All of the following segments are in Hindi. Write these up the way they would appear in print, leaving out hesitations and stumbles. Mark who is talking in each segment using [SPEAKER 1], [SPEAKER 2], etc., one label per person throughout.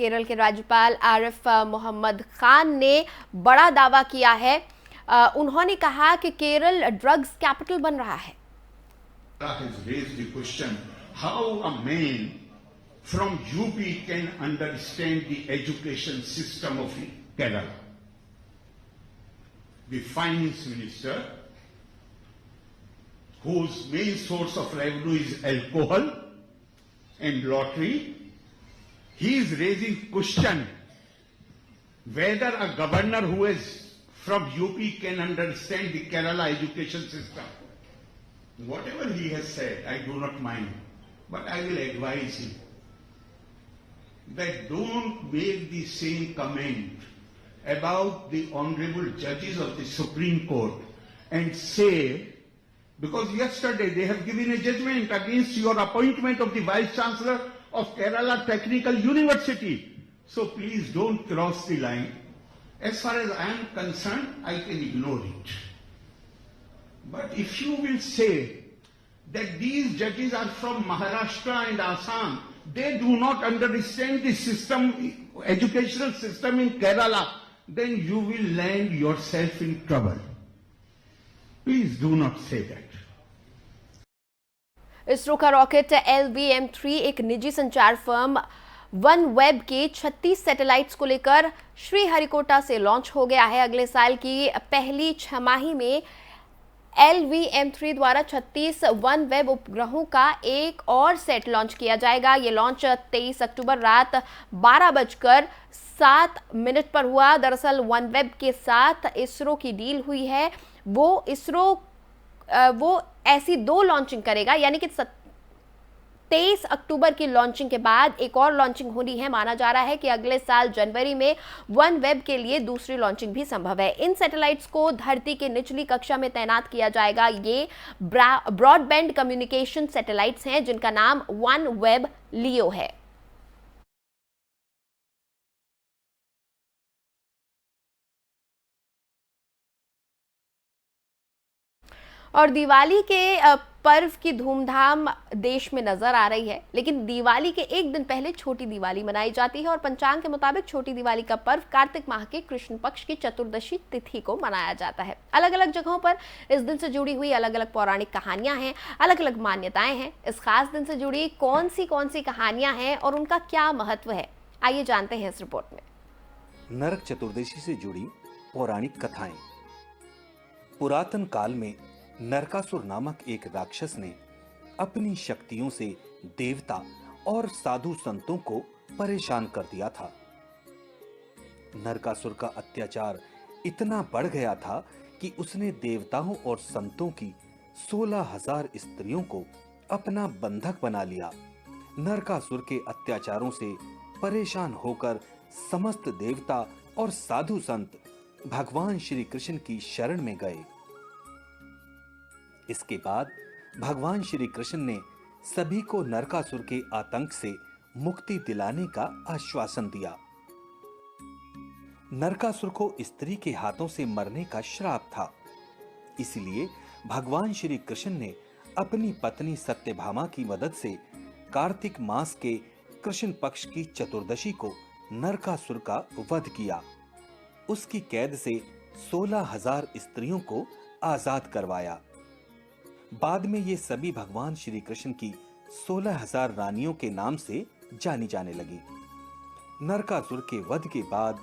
[SPEAKER 1] केरल के राज्यपाल आरिफ मोहम्मद खान ने बड़ा दावा किया है। उन्होंने कहा कि केरल ड्रग्स कैपिटल बन रहा है।
[SPEAKER 2] From UP can understand the education system of Kerala. The finance minister, whose main source of revenue is alcohol and lottery, he is raising question whether a governor who is from UP can understand the Kerala education system. Whatever he has said, I do not mind, but I will advise him that don't make the same comment about the honorable judges of the Supreme Court and say, because yesterday they have given a judgment against your appointment of the Vice Chancellor of Kerala Technical University. So please don't cross the line. As far as I am concerned, I can ignore it. But if you will say that these judges are from Maharashtra and Assam, they do not understand the system, educational system in Kerala, then you will land yourself in trouble. Please do not say that.
[SPEAKER 1] ISRO का रॉकेट LVM-3 एक निजी संचार फर्म OneWeb के 36 सैटेलाइट्स को लेकर श्रीहरिकोटा से लॉन्च हो गया है। अगले साल की पहली छमाही में LVM-3 द्वारा 36 OneWeb उपग्रहों का एक और सेट लॉन्च किया जाएगा। ये लॉन्च 23 अक्टूबर रात 12:07 पर हुआ। दरअसल OneWeb के साथ इसरो की डील हुई है, वो ऐसी 2 लॉन्चिंग करेगा, यानी कि 23 अक्टूबर की लॉन्चिंग के बाद एक और लॉन्चिंग होनी है। माना जा रहा है कि अगले साल जनवरी में OneWeb के लिए दूसरी लॉन्चिंग भी संभव है। इन सैटेलाइट्स को धरती के निचली कक्षा में तैनात किया जाएगा। ये ब्रॉडबैंड कम्युनिकेशन सैटेलाइट्स हैं जिनका नाम OneWeb लियो है। और दिवाली के पर्व की धूमधाम देश में नजर आ रही है, लेकिन दिवाली के एक दिन पहले छोटी दिवाली मनाई जाती है और पंचांग के मुताबिक छोटी दिवाली का पर्व कार्तिक माह के कृष्ण पक्ष की चतुर्दशी तिथि को मनाया जाता है। अलग अलग जगहों पर इस दिन से जुड़ी हुई अलग अलग पौराणिक कहानियां हैं, अलग अलग मान्यताएं हैं। इस खास दिन से जुड़ी कौन सी कहानियां हैं और उनका क्या महत्व है, आइए जानते हैं इस रिपोर्ट में।
[SPEAKER 3] नरक चतुर्दशी से जुड़ी पौराणिक कथाएं। पुरातन काल में नरकासुर नामक एक राक्षस ने अपनी शक्तियों से देवता और साधु संतों को परेशान कर दिया था। नरकासुर का अत्याचार इतना बढ़ गया था कि उसने देवताओं और संतों की 16,000 स्त्रियों को अपना बंधक बना लिया। नरकासुर के अत्याचारों से परेशान होकर समस्त देवता और साधु संत भगवान श्री कृष्ण की शरण में गए। इसके बाद भगवान श्री कृष्ण ने सभी को नरकासुर के आतंक से मुक्ति दिलाने का आश्वासन दिया। नरकासुर को स्त्री के हाथों से मरने का श्राप था, इसलिए भगवान श्री कृष्ण ने अपनी पत्नी सत्यभामा की मदद से कार्तिक मास के कृष्ण पक्ष की चतुर्दशी को नरकासुर का वध किया। उसकी कैद से 16,000 स्त्रियों को आजाद करवाया। बाद में ये सभी भगवान श्री कृष्ण की 16,000 रानियों के नाम से जानी जाने लगी। नरकासुर के वध के बाद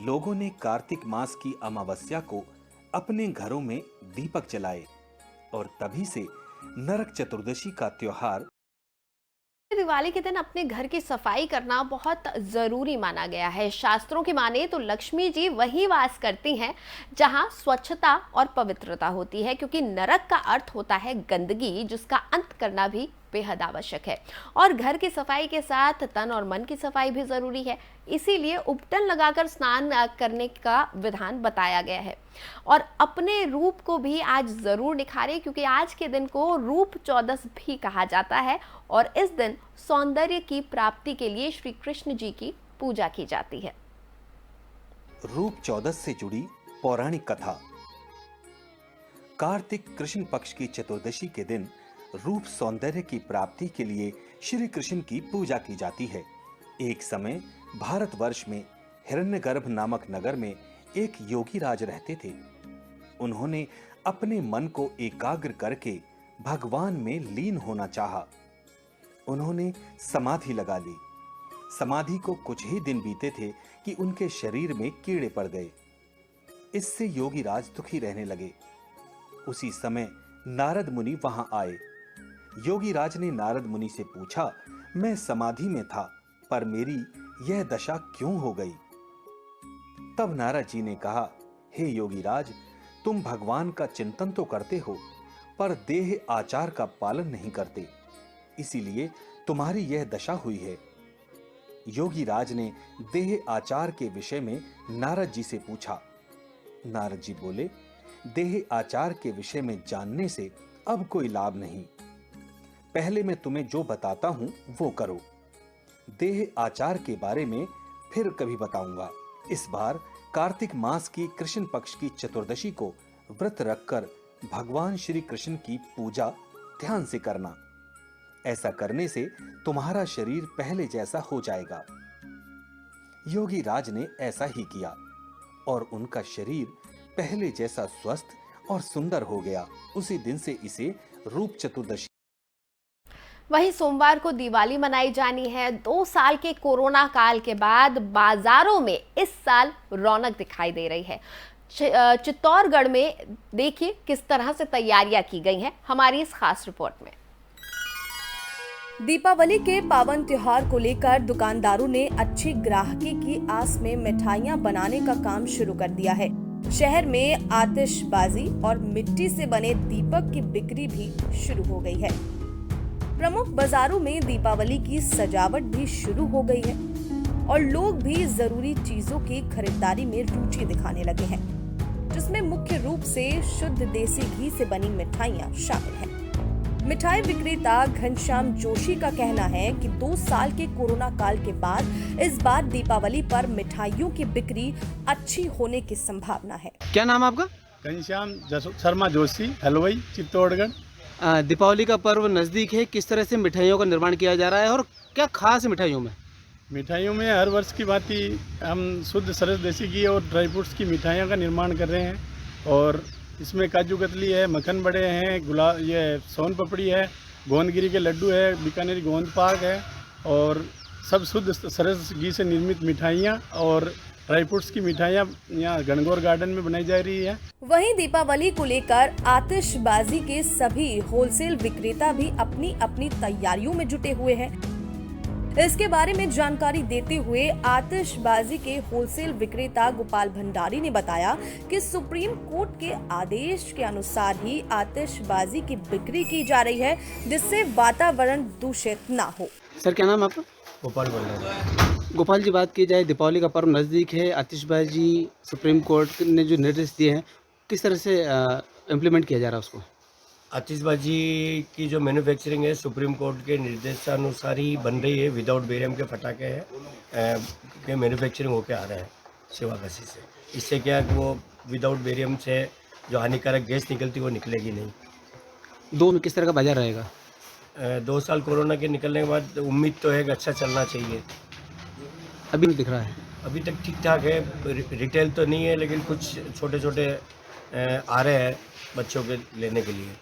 [SPEAKER 3] लोगों ने कार्तिक मास की अमावस्या को अपने घरों में दीपक जलाए और तभी से नरक चतुर्दशी का त्योहार।
[SPEAKER 1] दिवाली के दिन अपने घर की सफाई करना बहुत जरूरी माना गया है। शास्त्रों की माने तो लक्ष्मी जी वहीं वास करती हैं जहां स्वच्छता और पवित्रता होती है, क्योंकि नरक का अर्थ होता है गंदगी, जिसका अंत करना भी बेहद आवश्यक है। और घर की सफाई के साथ तन और मन की सफाई भी जरूरी है, इसीलिए उपटन लगाकर स्नान करने का विधान बताया गया है। और अपने रूप को भी आज जरूर निखारें, क्योंकि आज के दिन को रूप चौदस भी कहा जाता है और इस दिन सौंदर्य की प्राप्ति के लिए श्री कृष्ण जी की पूजा की जाती है।
[SPEAKER 3] रूप चौदस से जुड़ी पौराणिक कथा। कार्तिक कृष्ण पक्ष की चतुर्दशी के दिन रूप सौंदर्य की प्राप्ति के लिए श्री कृष्ण की पूजा की जाती है। एक समय भारतवर्ष में हिरण्यगर्भ नामक नगर में एक योगी राज रहते थे। उन्होंने अपने मन को एकाग्र करके भगवान में लीन होना चाहा। उन्होंने समाधि लगा ली। समाधि को कुछ ही दिन बीते थे कि उनके शरीर में कीड़े पड़ गए। इससे योगी राज दुखी रहने लगे। उसी समय नारद मुनि वहां आए। योगी राज ने नारद मुनि से पूछा, मैं समाधि में था पर मेरी यह दशा क्यों हो गई? तब नारद जी ने कहा, हे योगी राज, तुम भगवान का चिंतन तो करते हो पर देह आचार का पालन नहीं करते, इसीलिए तुम्हारी यह दशा हुई है। योगी राज ने देह आचार के विषय में नारद जी से पूछा। नारद जी बोले, देह आचार के विषय में जानने से अब कोई लाभ नहीं। पहले मैं तुम्हें जो बताता हूं वो करो। देह आचार के बारे में फिर कभी बताऊंगा। इस बार कार्तिक मास की कृष्ण पक्ष की चतुर्दशी को व्रत रखकर भगवान श्री कृष्ण की पूजा ध्यान से करना। ऐसा करने से तुम्हारा शरीर पहले जैसा हो जाएगा। योगी राज ने ऐसा ही किया और उनका शरीर पहले जैसा स्वस्थ और सुंदर हो गया। उसी दिन से इसे रूप चतुर्दशी।
[SPEAKER 1] वहीं सोमवार को दिवाली मनाई जानी है। 2 साल के कोरोना काल के बाद बाजारों में इस साल रौनक दिखाई दे रही है। चित्तौड़गढ़ में देखिए किस तरह से तैयारियां की गई हैं हमारी इस खास रिपोर्ट में।
[SPEAKER 4] दीपावली के पावन त्योहार को लेकर दुकानदारों ने अच्छी ग्राहकी की आस में मिठाइयां बनाने का काम शुरू कर दिया है। शहर में आतिशबाजी और मिट्टी से बने दीपक की बिक्री भी शुरू हो गई है। प्रमुख बाजारों में दीपावली की सजावट भी शुरू हो गई है और लोग भी जरूरी चीजों की खरीदारी में रुचि दिखाने लगे हैं, जिसमें मुख्य रूप से शुद्ध देसी घी से बनी मिठाइयां शामिल हैं। मिठाई विक्रेता घनश्याम जोशी का कहना है कि 2 साल के कोरोना काल के बाद इस बार दीपावली पर मिठाइयों की बिक्री अच्छी होने की संभावना है।
[SPEAKER 5] क्या नाम है आपका?
[SPEAKER 6] घनश्याम शर्मा जोशी, हलवाई, चित्तौड़गढ़।
[SPEAKER 5] दीपावली का पर्व नज़दीक है, किस तरह से मिठाइयों का निर्माण किया जा रहा है और क्या खास है मिठाइयों में?
[SPEAKER 6] मिठाइयों में हर वर्ष की भांति हम शुद्ध सरस देसी घी और ड्राई फ्रूट्स की मिठाइयों का निर्माण कर रहे हैं और इसमें काजू कतली है, मक्खन बड़े हैं, ये सोन पपड़ी है, गोंदगिरी के लड्डू है, बीकानेरी गोंद पाक है और सब शुद्ध सरस घी से निर्मित मिठाइयाँ और ड्राई फ्रूट्स की मिठाइयाँ यहाँ गणगौर गार्डन में बनाई जा रही है।
[SPEAKER 4] वहीं दीपावली को लेकर आतिशबाजी के सभी होलसेल विक्रेता भी अपनी अपनी तैयारियों में जुटे हुए हैं। इसके बारे में जानकारी देते हुए आतिशबाजी के होलसेल विक्रेता गोपाल भंडारी ने बताया कि सुप्रीम कोर्ट के आदेश के अनुसार ही आतिशबाजी की बिक्री की जा रही है, जिससे वातावरण दूषित ना हो।
[SPEAKER 5] सर क्या नाम है आपका?
[SPEAKER 6] गोपाल भंडारी।
[SPEAKER 5] गोपाल जी, बात की जाए दीपावली का पर्व नज़दीक है, आतिशबाजी सुप्रीम कोर्ट ने जो निर्देश दिए हैं किस तरह से इम्प्लीमेंट किया जा रहा है उसको?
[SPEAKER 7] आतिशबाजी की जो मैन्युफैक्चरिंग है सुप्रीम कोर्ट के निर्देशानुसार ही बन रही है। विदाउट बेरियम के फटाके हैं के मैन्युफैक्चरिंग होके आ रहे हैं शिवाकाशी से। इससे क्या है कि वो विदाउट बेरियम से जो हानिकारक गैस निकलती वो निकलेगी नहीं।
[SPEAKER 5] 2 में किस तरह का बाजार रहेगा?
[SPEAKER 7] 2 साल कोरोना के निकलने के बाद उम्मीद तो है कि अच्छा चलना चाहिए।
[SPEAKER 5] अभी नहीं दिख रहा है?
[SPEAKER 7] अभी तक ठीक ठाक है, रिटेल तो नहीं है लेकिन कुछ छोटे छोटे आ रहे हैं बच्चों के लेने के लिए।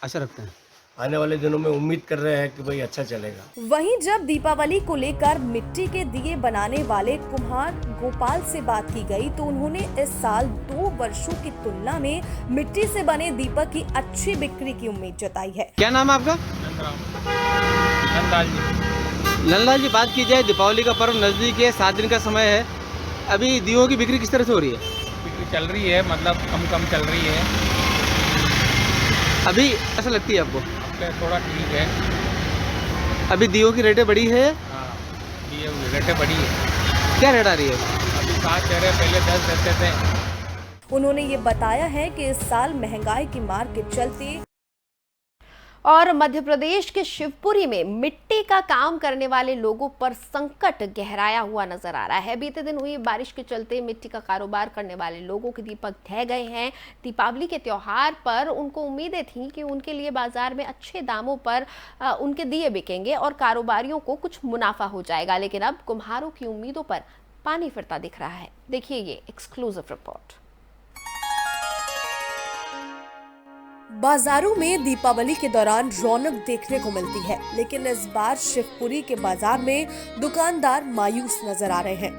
[SPEAKER 5] आशा रखते हैं
[SPEAKER 7] आने वाले दिनों में उम्मीद कर रहे हैं कि भाई अच्छा चलेगा।
[SPEAKER 4] वहीं जब दीपावली को लेकर मिट्टी के दिए बनाने वाले कुम्हार गोपाल से बात की गई तो उन्होंने इस साल 2 वर्षों की तुलना में मिट्टी से बने दीपक की अच्छी बिक्री की उम्मीद जताई है।
[SPEAKER 5] क्या नाम है आपका? नंदलाल जी, बात की जाए दीपावली का पर्व नज़दीक है, 7 दिन का समय है, अभी दियों की बिक्री किस तरह से हो रही है?
[SPEAKER 8] बिक्री चल रही है, मतलब कम चल रही है।
[SPEAKER 5] अभी ऐसा लगती है आपको?
[SPEAKER 8] थोड़ा ठीक है।
[SPEAKER 5] अभी दियों की रेटें बढ़ी है?
[SPEAKER 8] हाँ, ये रेटें बढ़ी है।
[SPEAKER 5] क्या रेट आ रही है
[SPEAKER 8] अभी? 7 दे रहे, पहले 10 देते थे।
[SPEAKER 4] उन्होंने ये बताया है कि इस साल महंगाई की मार के चलते
[SPEAKER 1] और मध्य प्रदेश के शिवपुरी में मिट्टी का काम करने वाले लोगों पर संकट गहराया हुआ नजर आ रहा है। बीते दिन हुई बारिश के चलते मिट्टी का कारोबार करने वाले लोगों के दीपक ढह गए हैं। दीपावली के त्योहार पर उनको उम्मीदें थीं कि उनके लिए बाजार में अच्छे दामों पर उनके दिए बिकेंगे और कारोबारियों को कुछ मुनाफा हो जाएगा, लेकिन अब कुम्हारों की उम्मीदों पर पानी फिरता दिख रहा है। देखिए ये एक्सक्लूसिव रिपोर्ट।
[SPEAKER 4] बाजारों में दीपावली के दौरान रौनक देखने को मिलती है, लेकिन इस बार शिवपुरी के बाजार में दुकानदार मायूस नजर आ रहे हैं।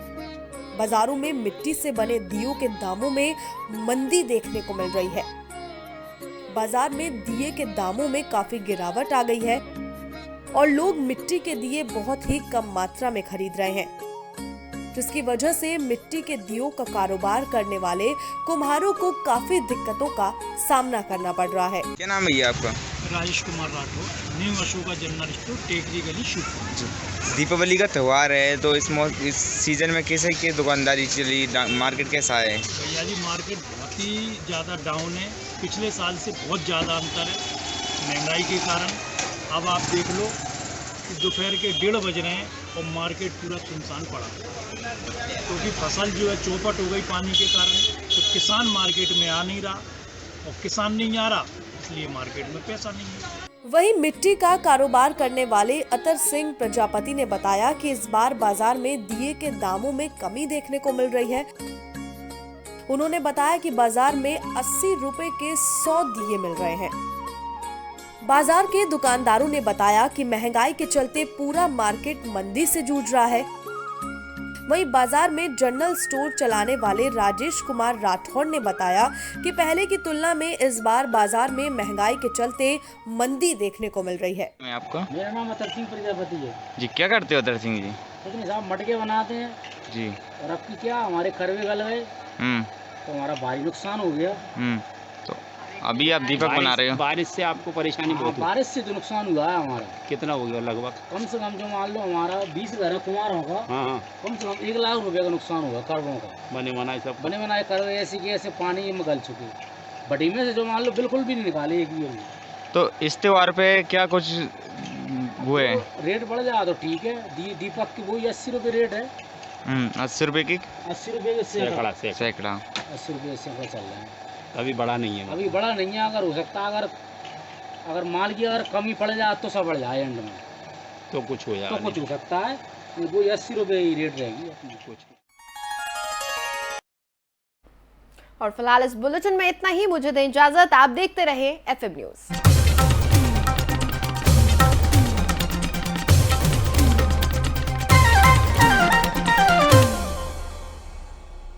[SPEAKER 4] बाजारों में मिट्टी से बने दियों के दामों में मंदी देखने को मिल रही है। बाजार में दिए के दामों में काफी गिरावट आ गई है और लोग मिट्टी के दिए बहुत ही कम मात्रा में खरीद रहे हैं, जिसकी वजह से मिट्टी के दियों का कारोबार करने वाले कुम्हारों को काफी दिक्कतों का सामना करना पड़ रहा है।
[SPEAKER 9] क्या नाम है ये आपका?
[SPEAKER 10] Rajesh Kumar Rathore, new Ashoka general store, Tekri Gali, Shivpuri.
[SPEAKER 9] Deepawali का त्यौहार है तो इस सीजन में कैसे दुकानदारी चली, मार्केट कैसा है?
[SPEAKER 10] भैया जी मार्केट बहुत ही ज़्यादा डाउन है, पिछले साल से बहुत ज़्यादा अंतर है महंगाई के कारण। अब आप देख लो कि दोपहर के 1:30 बज रहे हैं और मार्केट पूरा सुनसान पड़ा, क्योंकि फसल जो है चौपट हो गई पानी के कारण। तो किसान मार्केट में आ नहीं रहा और किसान नहीं आ रहा, इसलिए मार्केट में पैसा नहीं है।
[SPEAKER 4] वहीं मिट्टी का कारोबार करने वाले अतर सिंह प्रजापति ने बताया कि इस बार बाजार में दिए के दामों में कमी देखने को मिल रही है। उन्होंने बताया कि बाजार में 80 रुपए के 100 दिए मिल रहे हैं। बाजार के दुकानदारों ने बताया कि महंगाई के चलते पूरा मार्केट मंदी से जूझ रहा है। वहीं बाजार में जनरल स्टोर चलाने वाले राजेश कुमार राठौर ने बताया कि पहले की तुलना में इस बार बाजार में महंगाई के चलते मंदी देखने को मिल रही है।
[SPEAKER 9] मैं आपका?
[SPEAKER 10] मेरा नाम अतर सिंह प्रजापति है
[SPEAKER 9] जी। क्या करते हो अतर सिंह जी?
[SPEAKER 10] लेकिन साहब मटके बनाते हैं
[SPEAKER 9] जी।
[SPEAKER 10] और अब की क्या हमारे करवे गल गए तो हमारा भारी नुकसान हो गया।
[SPEAKER 9] तो अभी आप दीपक बना रहे हो?
[SPEAKER 5] बारिश से आपको परेशानी बहुत हुई?
[SPEAKER 10] बारिश से तो नुकसान हुआ है हमारा।
[SPEAKER 5] कितना हो गया लगभग?
[SPEAKER 10] कम से कम जो मान लो हमारा 20 घर कुमार होगा,
[SPEAKER 5] हाँ,
[SPEAKER 10] कम से कम 1 लाख रुपए का नुकसान हुआ करवों का।
[SPEAKER 5] बने बनाए
[SPEAKER 10] करवे ऐसे कि ऐसे पानी में गल चुके, बटी में से जो मान लो बिल्कुल भी नहीं निकाले एक भी।
[SPEAKER 9] तो इस त्योहार पे क्या कुछ हुए?
[SPEAKER 10] रेट बढ़ जाए तो ठीक है। दीपक की वही 80 रुपए रेट है।
[SPEAKER 9] 80 रुपए की?
[SPEAKER 10] 80 रुपए के सैकड़ा।
[SPEAKER 9] 80
[SPEAKER 10] रुपए सैकड़ा चल रहा है।
[SPEAKER 5] अभी बड़ा नहीं है?
[SPEAKER 10] अभी बड़ा नहीं है। अगर हो सकता है अगर माल की अगर कमी पड़ जाए तो सब बढ़ जाए एंड में,
[SPEAKER 5] तो कुछ हो जाए,
[SPEAKER 10] तो कुछ हो सकता है। वो 80 रुपए ही रेट रहेगी अपनी कुछ।
[SPEAKER 1] और फिलहाल इस बुलेटिन में इतना ही। मुझे दें इजाजत। आप देखते रहे FM न्यूज़।